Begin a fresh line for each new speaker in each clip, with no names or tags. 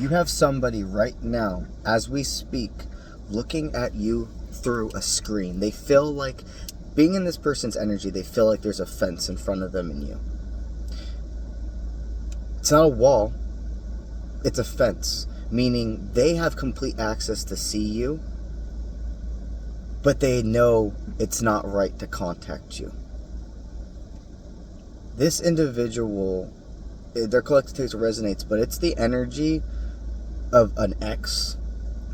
You have somebody right now, as we speak, looking at you through a screen. They feel like, being in this person's energy, they feel like there's a fence in front of them and you. It's not a wall, it's a fence, meaning they have complete access to see you, but they know it's not right to contact you. This individual, their collective taste resonates, but it's the energy of an ex,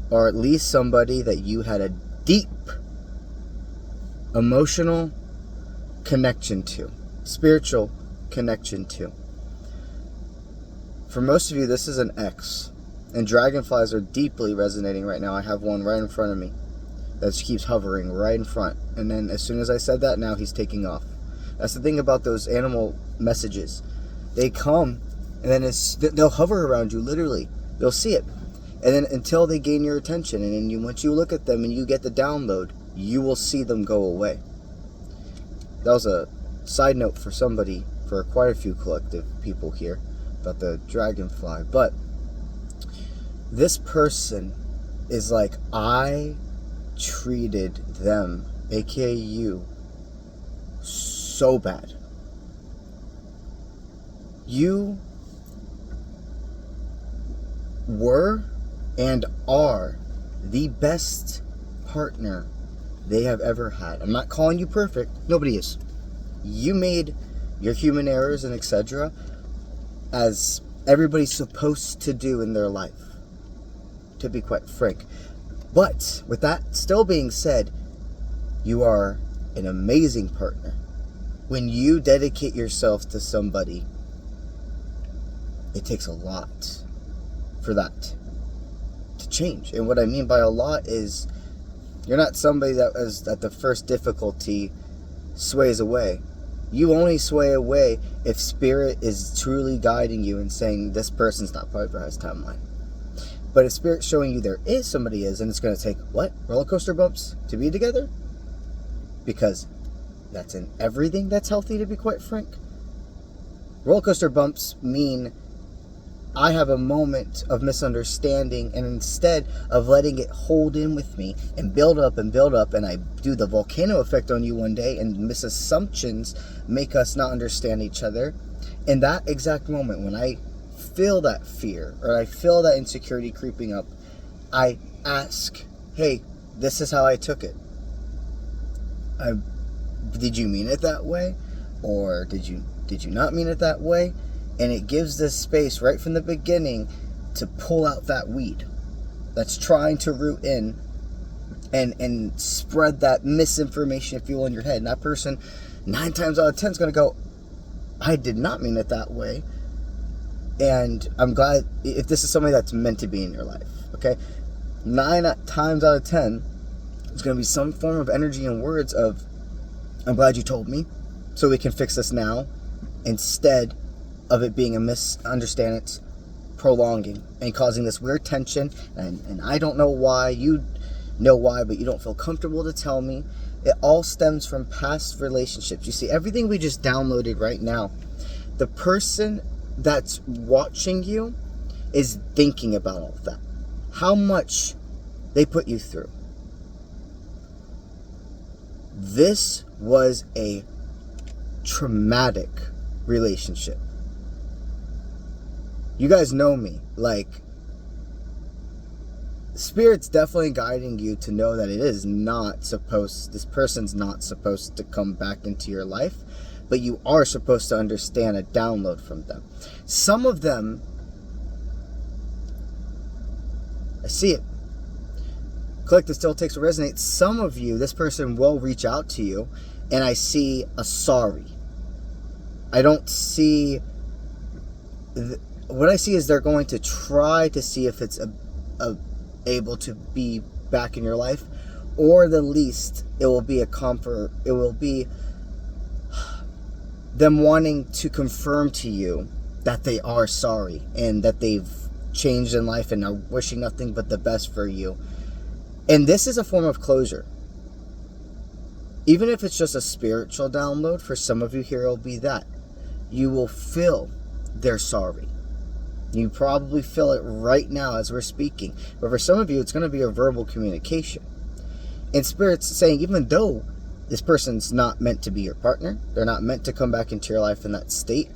or at least somebody that you had a deep emotional connection to, spiritual connection to. For most of you, this is an ex, and dragonflies are deeply resonating right now. I have one right in front of me that keeps hovering right in front, and then as soon as I said that, now he's taking off. That's the thing about those animal messages. They come, and then they'll hover around you, literally. You'll see it. And then until they gain your attention, and then once you look at them and you get the download, you will see them go away. That was a side note for somebody, for quite a few collective people here, about the dragonfly. But this person is like, I treated them, aka you, so bad. You were and are the best partner they have ever had. I'm not calling you perfect. Nobody is. You made your human errors and etc. as everybody's supposed to do in their life, to be quite frank. But with that still being said, you are an amazing partner. When you dedicate yourself to somebody, it takes a lot for that to change. And what I mean by a lot is, you're not somebody that was at the first difficulty sways away. You only sway away if spirit is truly guiding you and saying this person's not part of your timeline. But if spirit's showing you there is somebody is, and it's going to take what? Roller coaster bumps to be together? Because that's in everything that's healthy, to be quite frank. Roller coaster bumps mean I have a moment of misunderstanding, and instead of letting it hold in with me and build up, and I do the volcano effect on you one day, and misassumptions make us not understand each other. In that exact moment, when I feel that fear, or I feel that insecurity creeping up, I ask, hey, this is how I took it. Did you mean it that way? Or did you not mean it that way? And it gives this space right from the beginning to pull out that weed that's trying to root in and spread that misinformation, if you will, in your head. And that person, 9 times out of 10, is going to go, I did not mean it that way. And I'm glad if this is somebody that's meant to be in your life, okay? 9 times out of 10, it's going to be some form of energy and words of, I'm glad you told me, so we can fix this now, instead of it being a misunderstanding, it's prolonging and causing this weird tension, and I don't know why, you know why, but you don't feel comfortable to tell me. It all stems from past relationships. You see, everything we just downloaded right now, the person that's watching you is thinking about all of that. How much they put you through. This was a traumatic relationship. You guys know me, like, Spirit's definitely guiding you to know that this person's not supposed to come back into your life, but you are supposed to understand a download from them. Some of them, I see it. Collective still takes to resonate. Some of you, this person will reach out to you, and I see a sorry. I don't see... What I see is they're going to try to see if it's able to be back in your life, or the least it will be a comfort. It will be them wanting to confirm to you that they are sorry and that they've changed in life and are wishing nothing but the best for you. And this is a form of closure. Even if it's just a spiritual download, for some of you here it'll be that. You will feel they're sorry. You probably feel it right now as we're speaking. But for some of you, it's going to be a verbal communication. And Spirit's saying, even though this person's not meant to be your partner, they're not meant to come back into your life in that state,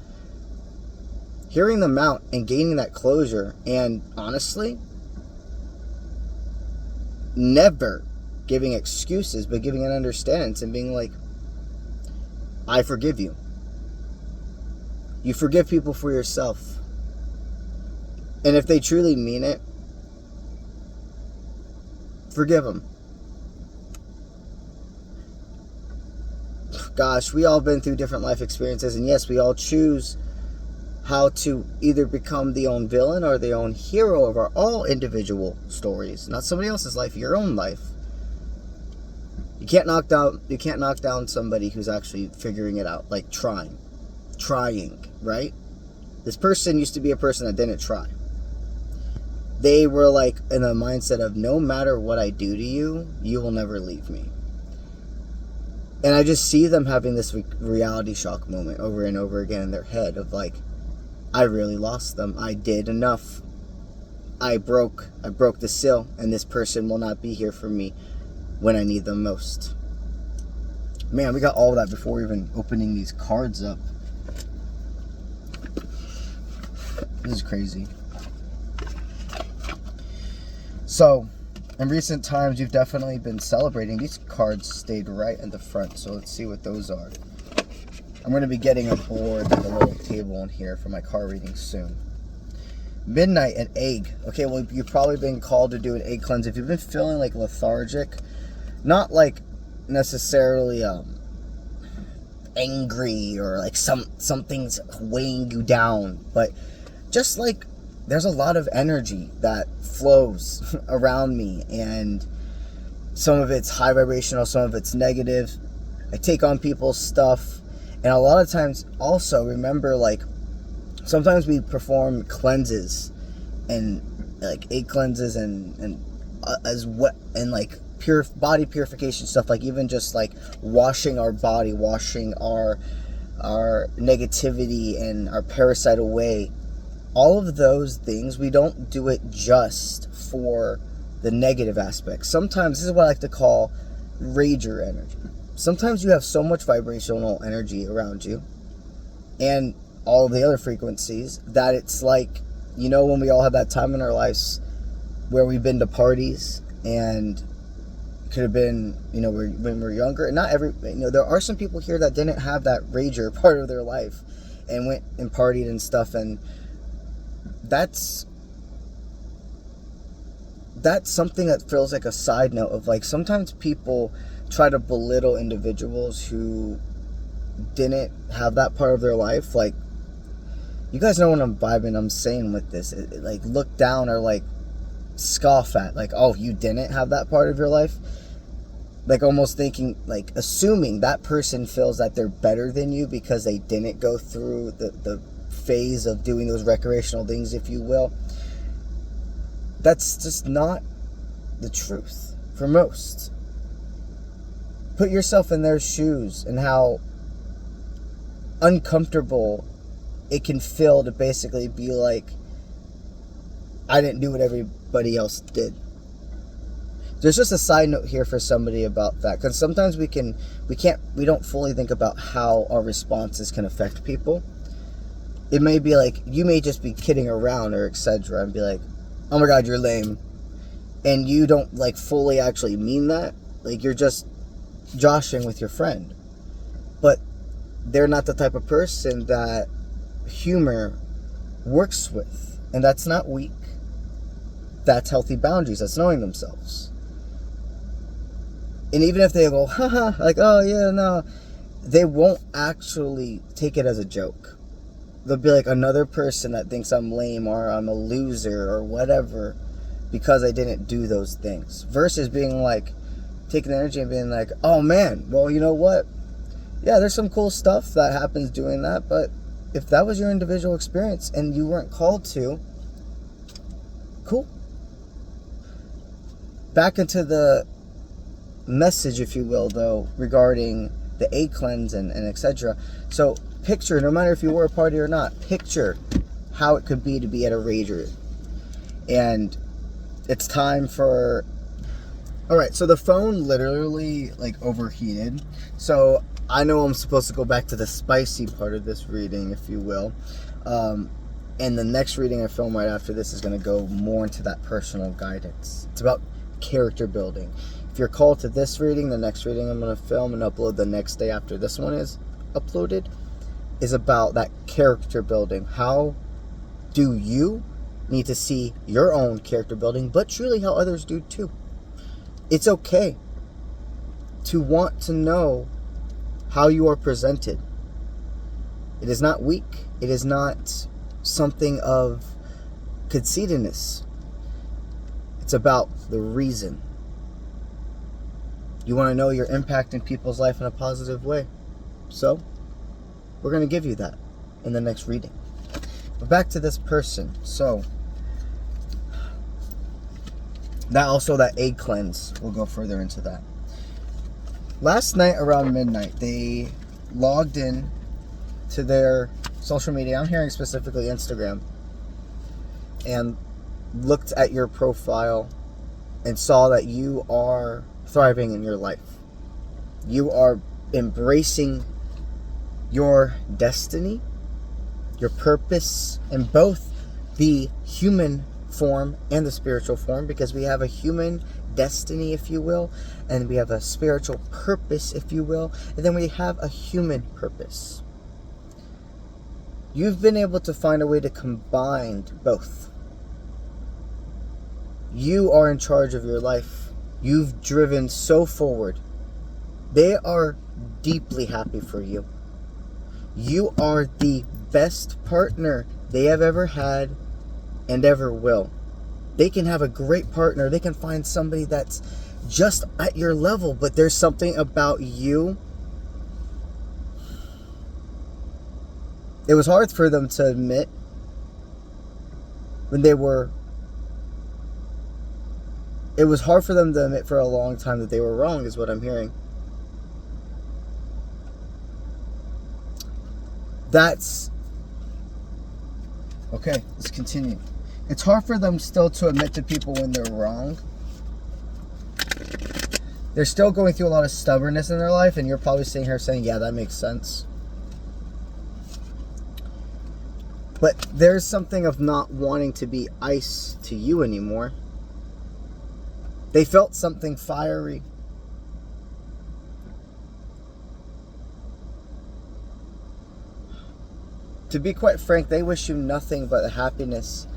hearing them out and gaining that closure, and honestly, never giving excuses, but giving an understanding and being like, I forgive you. You forgive people for yourself. And if they truly mean it, forgive them. Gosh, we all been through different life experiences, and yes, we all choose how to either become the own villain or the own hero of our all individual stories. Not somebody else's life, your own life. You can't knock down somebody who's actually figuring it out, like trying, right? This person used to be a person that didn't try. They were like in a mindset of, no matter what I do to you, you will never leave me. And I just see them having this reality shock moment over and over again in their head of like, I really lost them. I did enough. I broke the seal, and this person will not be here for me when I need them most. Man, we got all of that before even opening these cards up. This is crazy. So, in recent times, you've definitely been celebrating. These cards stayed right in the front, so let's see what those are. I'm going to be getting a board and a little table in here for my card reading soon. Midnight, an egg. Okay, well, you've probably been called to do an egg cleanse. If you've been feeling like lethargic, not like necessarily angry or like something's weighing you down, but just like there's a lot of energy that flows around me, and some of it's high vibrational, some of it's negative. I take on people's stuff, and a lot of times also remember, like, sometimes we perform cleanses and like egg cleanses and as what, and like pure body purification stuff, like even just like washing our body, washing our negativity and our parasite away. All of those things, we don't do it just for the negative aspects. Sometimes, this is what I like to call rager energy. Sometimes you have so much vibrational energy around you and all of the other frequencies that it's like, you know, when we all have that time in our lives where we've been to parties, and it could have been, you know, when we're younger, and not every, you know, there are some people here that didn't have that rager part of their life and went and partied and stuff, and that's something that feels like a side note of like, sometimes people try to belittle individuals who didn't have that part of their life. Like, you guys know what I'm saying with this. Like, look down or like scoff at, like, oh, you didn't have that part of your life. Like, almost thinking, like, assuming that person feels that they're better than you because they didn't go through the phase of doing those recreational things, if you will. That's just not the truth for most. Put yourself in their shoes and how uncomfortable it can feel to basically be like, I didn't do what everybody else did. There's just a side note here for somebody about that, because sometimes we don't fully think about how our responses can affect people. It may be like, you may just be kidding around or etc. and be like, oh my god, you're lame. And you don't like fully actually mean that. Like, you're just joshing with your friend. But they're not the type of person that humor works with. And that's not weak. That's healthy boundaries. That's knowing themselves. And even if they go, haha, like, oh yeah, no, they won't actually take it as a joke. They'll be like, another person that thinks I'm lame or I'm a loser or whatever because I didn't do those things. Versus being like, taking the energy and being like, oh man, well, you know what? Yeah, there's some cool stuff that happens doing that, but if that was your individual experience and you weren't called to, cool. Back into the message, if you will, though, regarding the egg cleanse and etc. So, picture, no matter if you were a party or not, picture how it could be to be at a rager. And it's time for... Alright, so the phone literally, like, overheated. So I know I'm supposed to go back to the spicy part of this reading, if you will. And the next reading I film right after this is going to go more into that personal guidance. It's about character building. If you're called to this reading, the next reading I'm going to film and upload the next day after this one is uploaded is about that character building. How do you need to see your own character building, but truly how others do too. It's okay to want to know how you are presented. It is not weak. It is not something of conceitedness. It's about the reason. You want to know you're impacting people's life in a positive way. So, we're going to give you that in the next reading. But back to this person. So, that egg cleanse, we'll go further into that. Last night around midnight, they logged in to their social media. I'm hearing specifically Instagram. And looked at your profile and saw that you are thriving in your life. You are embracing your destiny, your purpose, in both the human form and the spiritual form, because we have a human destiny, if you will, and we have a spiritual purpose, if you will, and then we have a human purpose. You've been able to find a way to combine both. You are in charge of your life. You've driven so forward. They are deeply happy for you. You are the best partner they have ever had and ever will. They can have a great partner. They can find somebody that's just at your level, but there's something about you. It was hard for them to admit when they were... It was hard for them to admit for a long time that they were wrong, is what I'm hearing. That's... Okay, let's continue. It's hard for them still to admit to people when they're wrong. They're still going through a lot of stubbornness in their life, and you're probably sitting here saying, yeah, that makes sense. But there's something of not wanting to be ice to you anymore. They felt something fiery. To be quite frank, they wish you nothing but happiness.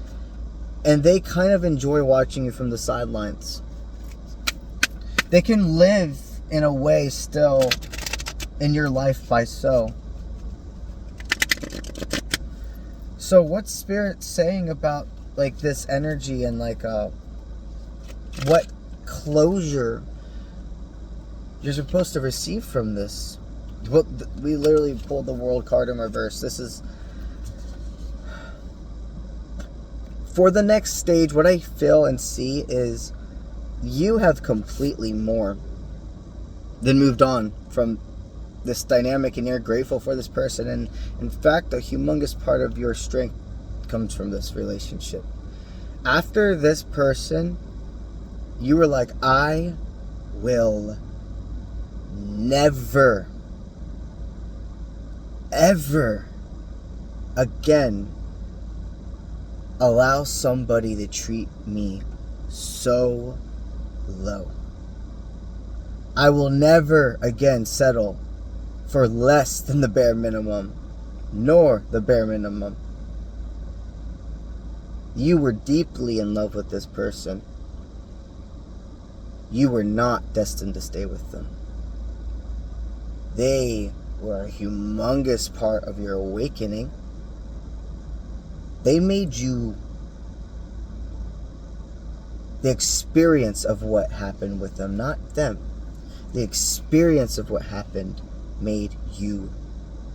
And they kind of enjoy watching you from the sidelines. They can live in a way still in your life by so. So what's Spirit saying about like this energy and like what closure you're supposed to receive from this? Well, we literally pulled the World card in reverse. This is for the next stage. What I feel and see is you have completely more than moved on from this dynamic, and you're grateful for this person. And in fact, a humongous part of your strength comes from this relationship. After this person, you were like, I will never, ever again allow somebody to treat me so low. I will never again settle for less than the bare minimum, nor the bare minimum. You were deeply in love with this person. You were not destined to stay with them. They were a humongous part of your awakening. They made you the experience of what happened with them, not them. The experience of what happened made you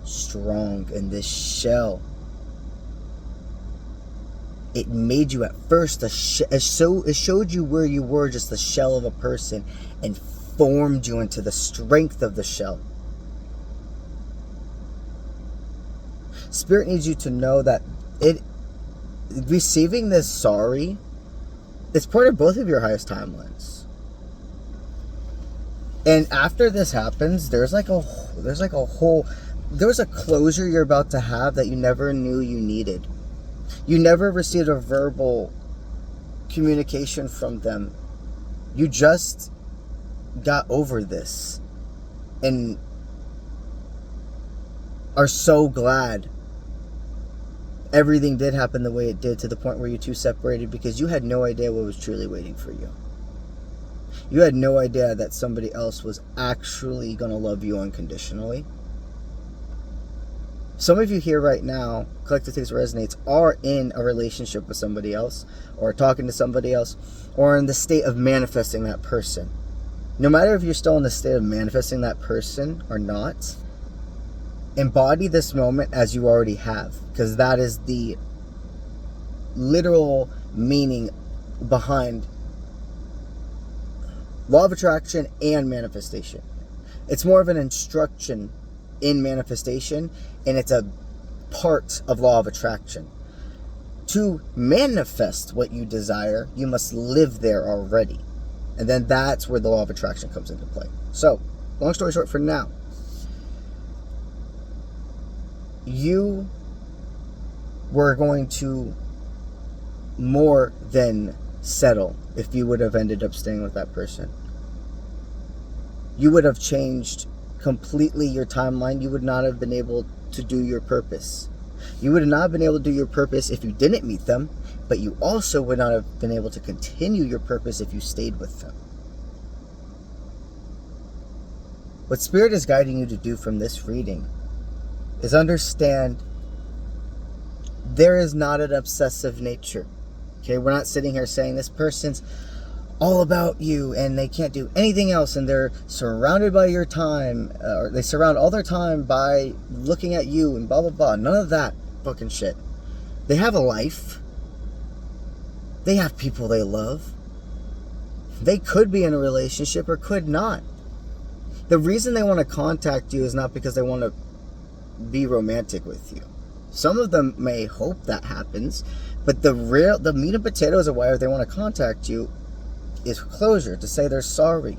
strong in this shell. It made you at first it showed you where you were, just the shell of a person, and formed you into the strength of the shell. Spirit needs you to know that receiving this sorry, it's part of both of your highest timelines. And after this happens, there's a closure you're about to have that you never knew you needed. You never received a verbal communication from them. You just got over this and are so glad everything did happen the way it did, to the point where you two separated, because you had no idea what was truly waiting for you. You had no idea that somebody else was actually going to love you unconditionally. Some of you here right now, Collective Things Resonates, are in a relationship with somebody else, or talking to somebody else, or in the state of manifesting that person. No matter if you're still in the state of manifesting that person or not, embody this moment as you already have, because that is the literal meaning behind law of attraction and manifestation. It's more of an instruction in manifestation, and it's a part of law of attraction. To manifest what you desire, you must live there already. And then that's where the law of attraction comes into play. So, long story short, for now, you were going to more than settle if you would have ended up staying with that person. You would have changed completely your timeline. You would not have been able to do your purpose. You would not have been able to do your purpose if you didn't meet them, but you also would not have been able to continue your purpose if you stayed with them. What Spirit is guiding you to do from this reading is understand there is not an obsessive nature. Okay, we're not sitting here saying this person's all about you and they can't do anything else and they're surrounded by your time, or they surround all their time by looking at you and blah blah blah. None of that fucking shit. They have a life. They have people they love. They could be in a relationship or could not. The reason they want to contact you is not because they want to be romantic with you. Some of them may hope that happens, but the meat and potatoes of why they want to contact you is closure, to say they're sorry.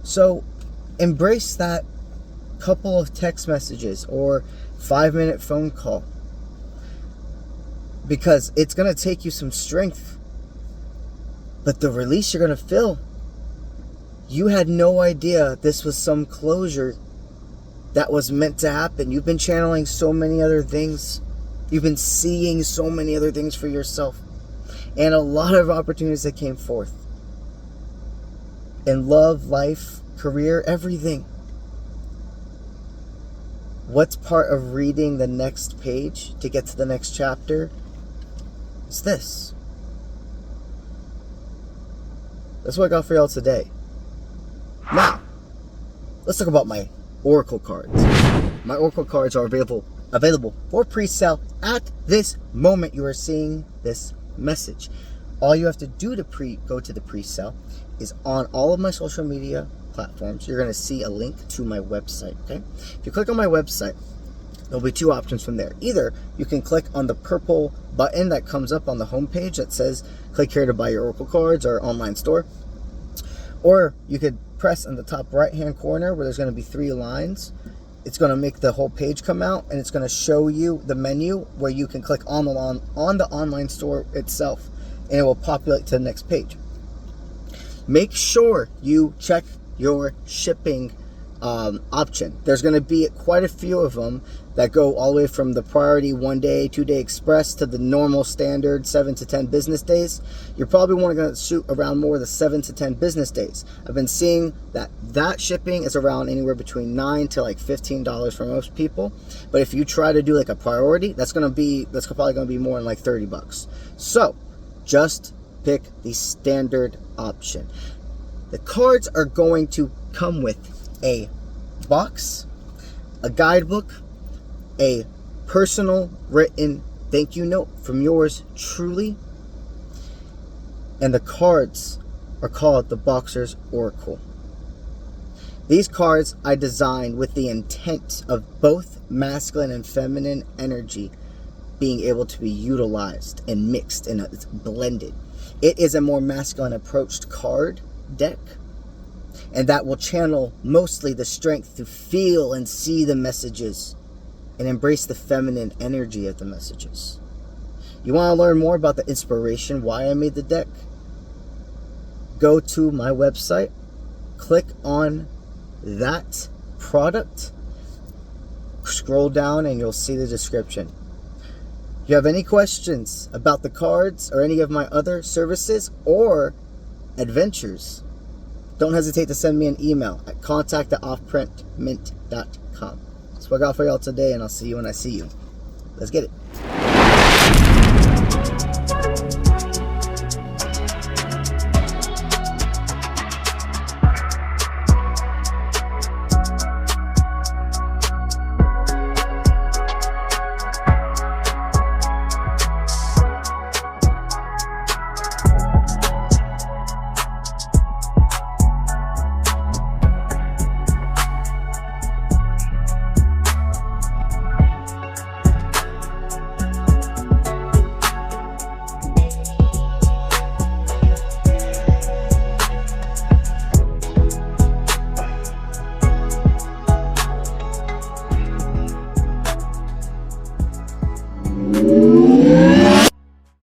So embrace that couple of text messages or 5-minute phone call, because it's going to take you some strength, but the release you're going to feel, you had no idea this was some closure that was meant to happen. You've been channeling so many other things. You've been seeing so many other things for yourself. And a lot of opportunities that came forth. In love, life, career, everything. What's part of reading the next page to get to the next chapter? It's this. That's what I got for y'all today. Now, let's talk about my Oracle cards. My Oracle cards are available for pre-sale at this moment you are seeing this message. All you have to do to go to the pre-sale is on all of my social media platforms. You're going to see a link to my website. Okay, if you click on my website, there'll be two options from there. Either you can click on the purple button that comes up on the homepage that says click here to buy your Oracle cards or online store, or you could press in the top right hand corner where there's going to be 3 lines. It's going to make the whole page come out, and it's going to show you the menu where you can click on the online store itself, and it will populate to the next page. Make sure you check your shipping option. There's going to be quite a few of them that go all the way from the priority 1-day, 2-day express to the normal standard 7 to 10 business days. You're probably going to shoot around more the 7 to 10 business days. I've been seeing that shipping is around anywhere between $9 to like $15 for most people. But if you try to do like a priority, that's probably going to be more than like $30. So just pick the standard option. The cards are going to come with a box, a guidebook, a personal written thank you note from yours truly, and the cards are called the Boxer's Oracle. These cards I designed with the intent of both masculine and feminine energy being able to be utilized and mixed, and it's blended. It is a more masculine approached card deck, and that will channel mostly the strength to feel and see the messages and embrace the feminine energy of the messages. You want to learn more about the inspiration, why I made the deck? Go to my website, click on that product, scroll down, and you'll see the description. If you have any questions about the cards or any of my other services or adventures, don't hesitate to send me an email at contact@offprintmint.com. That's what I got for y'all today, and I'll see you when I see you. Let's get it.